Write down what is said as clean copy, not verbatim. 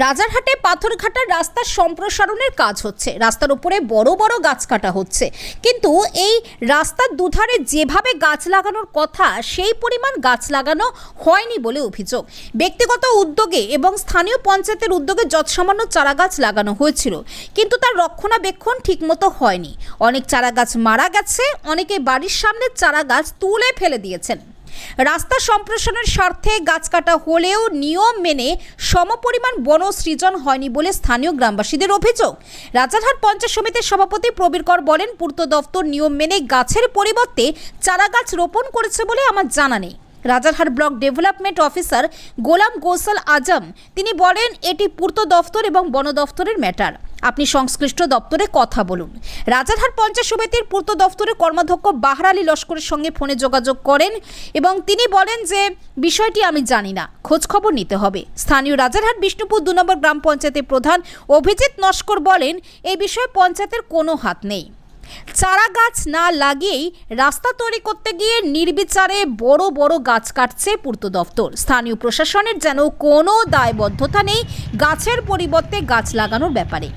রাজারহাটে পাথরঘাটার রাস্তার সম্প্রসারণের কাজ হচ্ছে। রাস্তার উপরে বড় বড় গাছ কাটা হচ্ছে, কিন্তু এই রাস্তার দুধারে যেভাবে গাছ লাগানোর কথা সেই পরিমাণ গাছ লাগানো হয়নি বলে অভিযোগ। ব্যক্তিগত উদ্যোগে এবং স্থানীয় পঞ্চায়েতের উদ্যোগে যৎসামান্য চারা গাছ লাগানো হয়েছিল, কিন্তু তার রক্ষণাবেক্ষণ ঠিকমতো হয়নি। অনেক চারা গাছ মারা গেছে, অনেকে বাড়ির সামনে চারা গাছ তুলে ফেলে দিয়েছেন। রাস্তা সম্প্রসারণের স্বার্থে গাছ কাটা হলেও নিয়ম মেনে সমপরিমাণ বন সৃজন হয়নি বলে স্থানীয় গ্রামবাসীদের অভিযোগ। রাজারহাট পঞ্চায়েত সমিতির সভাপতি প্রবীর কর বলেন, পূর্ত দপ্তর নিয়ম মেনে গাছের পরিবর্তে চারা গাছ রোপণ করেছে বলে আমার জানা নেই। রাজারহাট ব্লক ডেভেলপমেন্ট অফিসার গোলাম গৌসাল আজম তিনি বলেন, এটি পূর্ত দপ্তর এবং বন দপ্তরের ম্যাটার, আপনি সংশ্লিষ্ট দপ্তরে কথা বলুন। রাজারহাট পঞ্চায়েত সমিতির পূর্ত দপ্তরের কর্মাধ্যক্ষ বাহার আলী লস্করের সঙ্গে ফোনে যোগাযোগ করেন এবং তিনি বলেন যে বিষয়টি আমি জানি না, খোঁজ খবর নিতে হবে। স্থানীয় রাজারহাট বিষ্ণুপুর 2 নম্বর গ্রাম পঞ্চায়েতের প্রধান অভিজিৎ নস্কর বলেন, এই বিষয়ে পঞ্চায়েতের কোনো হাত নেই। চারা গাছ না লাগিয়েই রাস্তা তৈরি করতে গিয়ে নির্বিচারে বড় বড় গাছ কাটছে পূর্ত দপ্তর। স্থানীয় প্রশাসনের যেন কোনো দায়বদ্ধতা নেই গাছের পরিবর্তে গাছ লাগানোর ব্যাপারে।